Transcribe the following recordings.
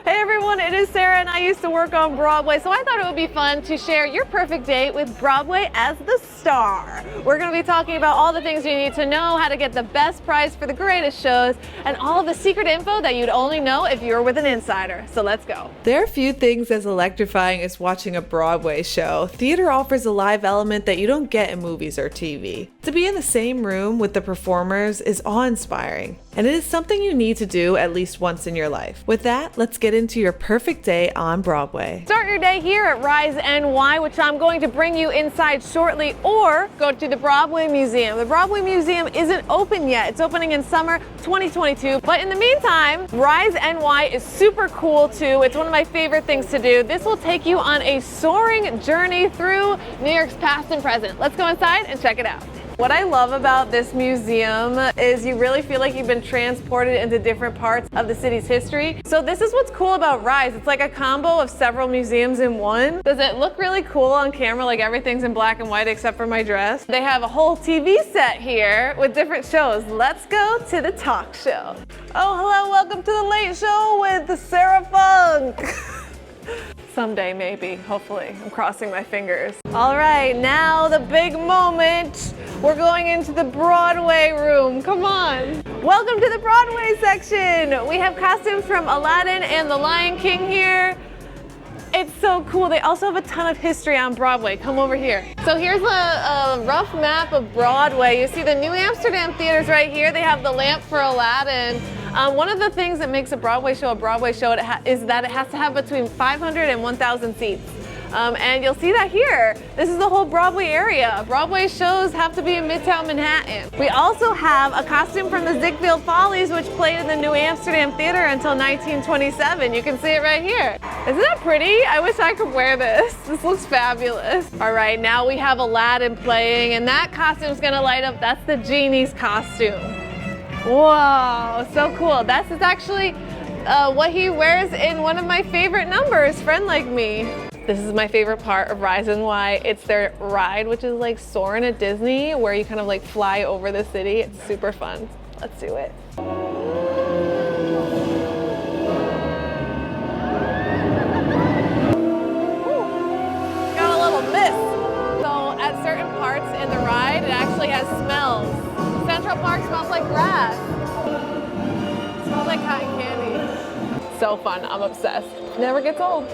Hey everyone, it is Sarah and I used to work on Broadway, so I thought it would be fun to share your perfect date with Broadway as the star. We're going to be talking about all the things you need to know, how to get the best price for the greatest shows, and all of the secret info that you'd only know if you were with an insider. So let's go. There are few things as electrifying as watching a Broadway show. Theater offers a live element that you don't get in movies or TV. To be in the same room with the performers is awe-inspiring, and it is something you need to do at least once in your life. With that, let's get into your perfect day on Broadway. Start your day here at RiseNY, which I'm going to bring you inside shortly, or go to the Broadway Museum. The Broadway Museum isn't open yet. It's opening in summer 2022. But in the meantime, RiseNY is super cool too. It's one of my favorite things to do. This will take you on a soaring journey through New York's past and present. Let's go inside and check it out. What I love about this museum is you really feel like you've been transported into different parts of the city's history. So this is what's cool about Rise. It's like a combo of several museums in one. Does it look really cool on camera, like everything's in black and white except for my dress? They have a whole TV set here with different shows. Let's go to the talk show. Oh, hello, welcome to the Late Show with Sarah Funk. Someday, maybe, hopefully. I'm crossing my fingers. All right, now the big moment. We're going into the Broadway room. Come on. Welcome to the Broadway section. We have costumes from Aladdin and The Lion King here. It's so cool. They also have a ton of history on Broadway. Come over here. So here's a rough map of Broadway. You see the New Amsterdam theaters right here. They have the lamp for Aladdin. One of the things that makes a Broadway show is that it has to have between 500 and 1,000 seats. And you'll see that here. This is the whole Broadway area. Broadway shows have to be in Midtown Manhattan. We also have a costume from the Ziegfeld Follies, which played in the New Amsterdam Theater until 1927. You can see it right here. Isn't that pretty? I wish I could wear this. This looks fabulous. All right, now we have Aladdin playing, and that costume's gonna light up. That's the genie's costume. Whoa, so cool. That's actually what he wears in one of my favorite numbers, Friend Like Me. This is my favorite part of RiseNY. It's their ride, which is like soaring at Disney, where you kind of like fly over the city. It's super fun. Let's do it. Got a little mist. So at certain parts in the ride, it actually has smells. Central Park smells like grass. It smells like cotton candy. So fun, I'm obsessed. Never gets old.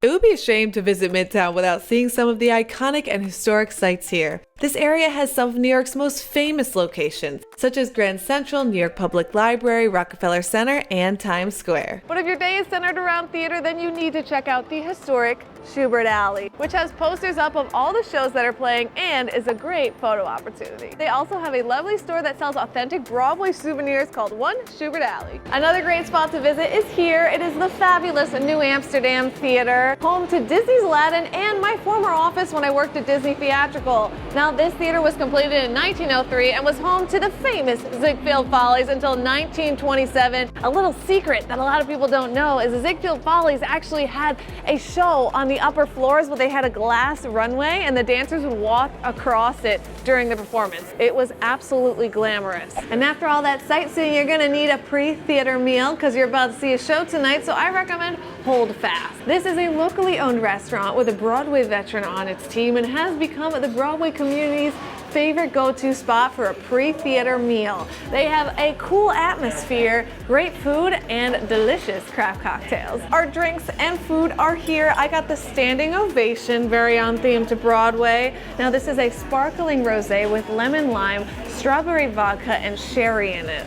It would be a shame to visit Midtown without seeing some of the iconic and historic sites here. This area has some of New York's most famous locations, such as Grand Central, New York Public Library, Rockefeller Center, and Times Square. But if your day is centered around theater, then you need to check out the historic Schubert Alley, which has posters up of all the shows that are playing and is a great photo opportunity. They also have a lovely store that sells authentic Broadway souvenirs called One Schubert Alley. Another great spot to visit is here. It is the fabulous New Amsterdam Theater, home to Disney's Aladdin and my former office when I worked at Disney Theatrical. Now, this theater was completed in 1903 and was home to the famous Ziegfeld Follies until 1927. A little secret that a lot of people don't know is the Ziegfeld Follies actually had a show on the upper floors where they had a glass runway and the dancers would walk across it during the performance. It was absolutely glamorous. And after all that sightseeing, you're gonna need a pre-theater meal because you're about to see a show tonight, so I recommend Hold Fast. This is a locally owned restaurant with a Broadway veteran on its team and has become the Broadway community's favorite go-to spot for a pre-theater meal. They have a cool atmosphere, great food, and delicious craft cocktails. Our drinks and food are here. I got the standing ovation, very on theme to Broadway. Now this is a sparkling rosé with lemon lime, strawberry vodka, and sherry in it.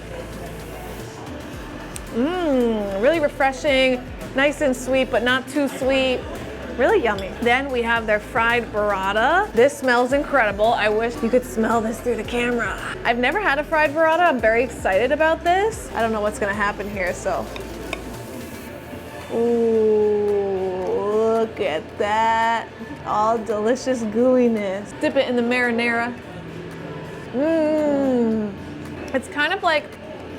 Really refreshing, nice and sweet, but not too sweet. Really yummy. Then we have their fried burrata. This smells incredible. I wish you could smell this through the camera. I've never had a fried burrata. I'm very excited about this. I don't know what's gonna happen here, so. Ooh, look at that. All delicious gooiness. Dip it in the marinara. It's kind of like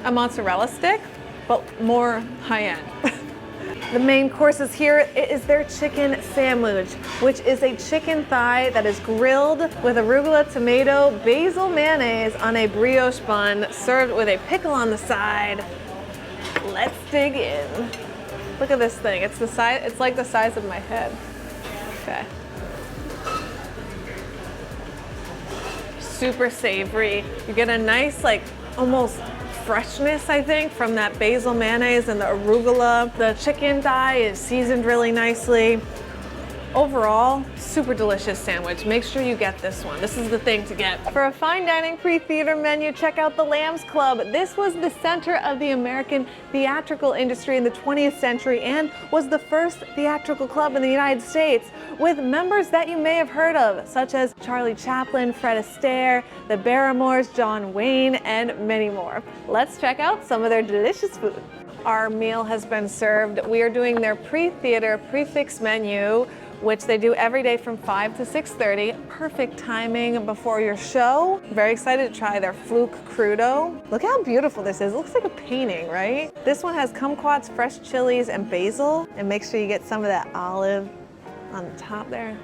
a mozzarella stick, but more high-end. The main courses here is their chicken sandwich, which is a chicken thigh that is grilled with arugula, tomato, basil mayonnaise on a brioche bun, served with a pickle on the side. Let's dig in. Look at this thing. It's the size. It's like the size of my head. Okay. Super savory. You get a nice, like, almost freshness, I think, from that basil mayonnaise and the arugula. The chicken thigh is seasoned really nicely. Overall, super delicious sandwich. Make sure you get this one. This is the thing to get. For a fine dining pre-theater menu, check out the Lambs Club. This was the center of the American theatrical industry in the 20th century and was the first theatrical club in the United States, with members that you may have heard of, such as Charlie Chaplin, Fred Astaire, the Barrymores, John Wayne, and many more. Let's check out some of their delicious food. Our meal has been served. We are doing their pre-theater prefix menu, which they do every day from 5 to 6:30. Perfect timing before your show. Very excited to try their fluke crudo. Look how beautiful this is. It looks like a painting, right? This one has kumquats, fresh chilies, and basil. And make sure you get some of that olive on the top there.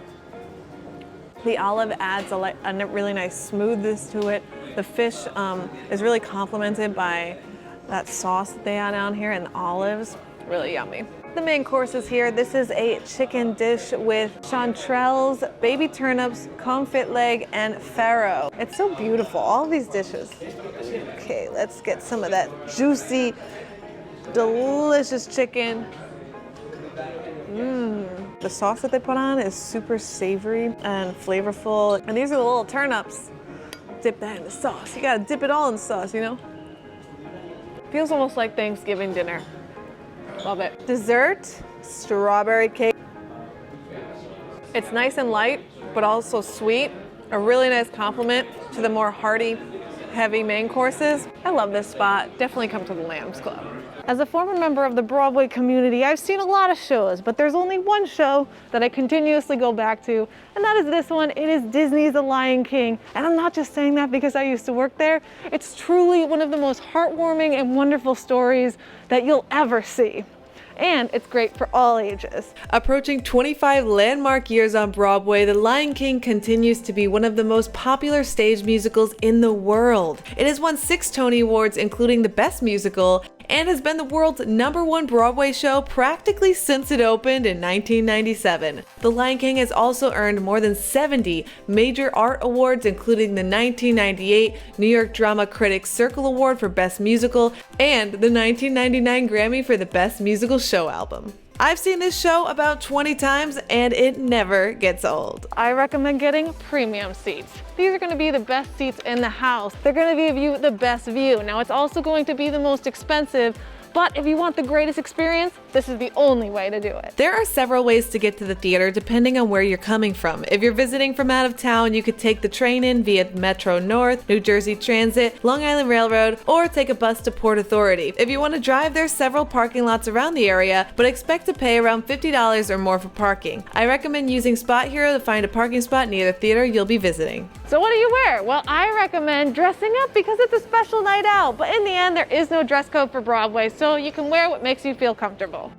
The olive adds a really nice smoothness to it. The fish is really complemented by that sauce that they add down here and the olives. Really yummy. The main courses here. This is a chicken dish with chanterelles, baby turnips, confit leg, and farro. It's so beautiful, all of these dishes. Okay, let's get some of that juicy, delicious chicken. The sauce that they put on is super savory and flavorful. And these are the little turnips. Dip that in the sauce. You gotta dip it all in the sauce, you know? Feels almost like Thanksgiving dinner. Love it. Dessert, strawberry cake. It's nice and light, but also sweet. A really nice compliment to the more hearty, heavy main courses. I love this spot. Definitely come to the Lambs Club. As a former member of the Broadway community, I've seen a lot of shows, but there's only one show that I continuously go back to, and that is this one. It is Disney's The Lion King. And I'm not just saying that because I used to work there. It's truly one of the most heartwarming and wonderful stories that you'll ever see. And it's great for all ages. Approaching 25 landmark years on Broadway, The Lion King continues to be one of the most popular stage musicals in the world. It has won 6 Tony Awards, including the Best Musical, and has been the world's #1 Broadway show practically since it opened in 1997. The Lion King has also earned more than 70 major art awards, including the 1998 New York Drama Critics Circle Award for Best Musical and the 1999 Grammy for the Best Musical Show Album. I've seen this show about 20 times and it never gets old. I recommend getting premium seats. These are going to be the best seats in the house. They're going to give you the best view. Now, it's also going to be the most expensive, but if you want the greatest experience, this is the only way to do it. There are several ways to get to the theater depending on where you're coming from. If you're visiting from out of town, you could take the train in via Metro North, New Jersey Transit, Long Island Railroad, or take a bus to Port Authority. If you want to drive, there's several parking lots around the area, but expect to pay around $50 or more for parking. I recommend using Spot Hero to find a parking spot near the theater you'll be visiting. So what do you wear? Well, I recommend dressing up because it's a special night out, but in the end, there is no dress code for Broadway, so you can wear what makes you feel comfortable.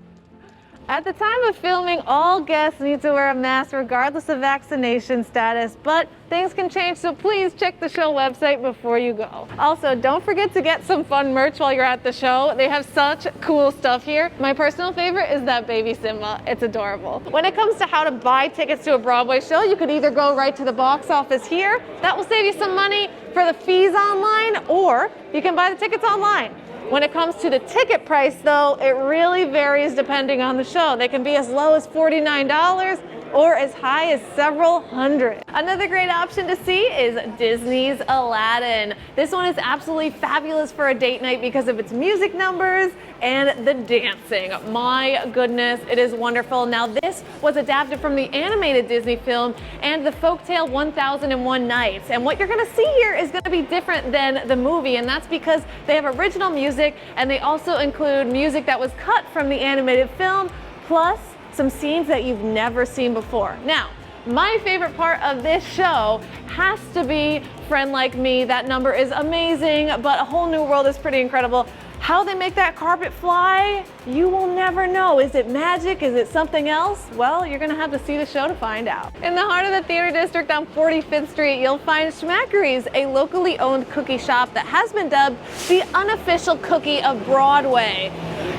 At the time of filming, all guests need to wear a mask regardless of vaccination status, but things can change, so please check the show website before you go. Also, don't forget to get some fun merch while you're at the show. They have such cool stuff here. My personal favorite is that baby Simba. It's adorable. When it comes to how to buy tickets to a Broadway show, you could either go right to the box office here. That will save you some money for the fees online, or you can buy the tickets online. When it comes to the ticket price, though, it really varies depending on the show. They can be as low as $49 or as high as several hundred. Another great option to see is Disney's Aladdin. This one is absolutely fabulous for a date night because of its music numbers and the dancing. My goodness, it is wonderful. Now, this was adapted from the animated Disney film and the folktale 1001 Nights. And what you're gonna see here is gonna be different than the movie, and that's because they have original music and they also include music that was cut from the animated film, plus some scenes that you've never seen before. Now, my favorite part of this show has to be Friend Like Me. That number is amazing, but A Whole New World is pretty incredible. How they make that carpet fly, you will never know. Is it magic? Is it something else? Well, you're gonna have to see the show to find out. In the heart of the theater district on 45th Street, you'll find Schmackary's, a locally owned cookie shop that has been dubbed the unofficial cookie of Broadway.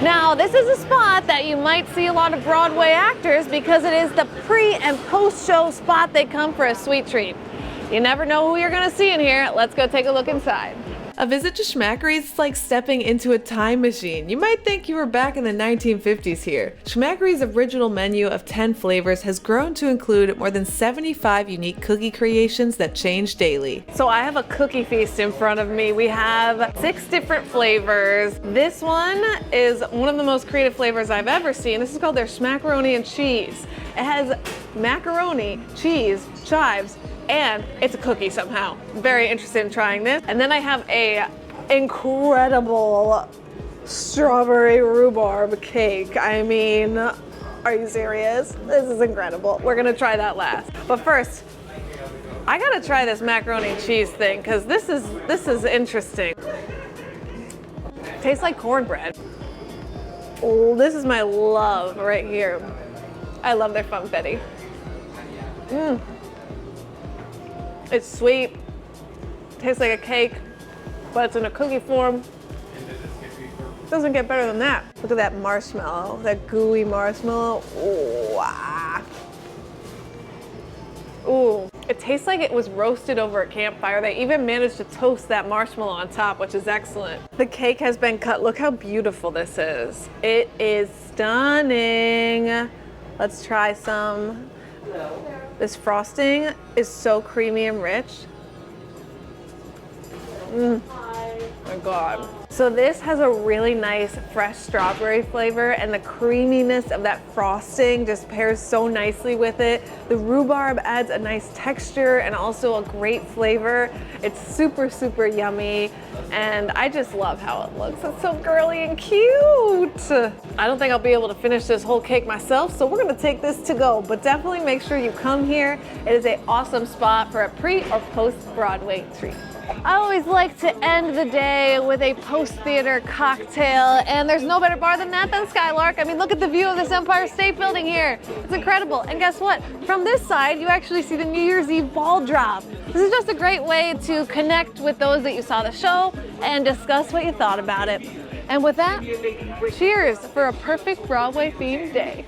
Now, this is a spot that you might see a lot of Broadway actors because it is the pre and post-show spot they come for a sweet treat. You never know who you're gonna see in here. Let's go take a look inside. A visit to Schmackary is like stepping into a time machine. You might think you were back in the 1950s here. Schmackary's original menu of 10 flavors has grown to include more than 75 unique cookie creations that change daily. So I have a cookie feast in front of me. We have 6 different flavors. This one is one of the most creative flavors I've ever seen. This is called their Schmackaroni and cheese. It has macaroni, cheese, chives, and it's a cookie somehow. Very interested in trying this. And then I have a incredible strawberry rhubarb cake. I mean, are you serious? This is incredible. We're gonna try that last. But first, I gotta try this macaroni and cheese thing because this is interesting. Tastes like cornbread. Oh, this is my love right here. I love their funfetti. It's sweet, tastes like a cake, but it's in a cookie form. Doesn't get better than that. Look at that marshmallow, that gooey marshmallow. Ooh, ah. Ooh, it tastes like it was roasted over a campfire. They even managed to toast that marshmallow on top, which is excellent. The cake has been cut. Look how beautiful this is. It is stunning. Let's try some. This frosting is so creamy and rich. Oh my God. So this has a really nice fresh strawberry flavor, and the creaminess of that frosting just pairs so nicely with it. The rhubarb adds a nice texture and also a great flavor. It's super, super yummy, and I just love how it looks. It's so girly and cute. I don't think I'll be able to finish this whole cake myself, so we're gonna take this to go, but definitely make sure you come here. It is an awesome spot for a pre or post Broadway treat. I always like to end the day with a post-theater cocktail, and there's no better bar than that than Skylark. I mean, look at the view of this Empire State Building here. It's incredible. And guess what? From this side, you actually see the New Year's Eve ball drop. This is just a great way to connect with those that you saw the show and discuss what you thought about it. And with that, cheers for a perfect Broadway-themed day.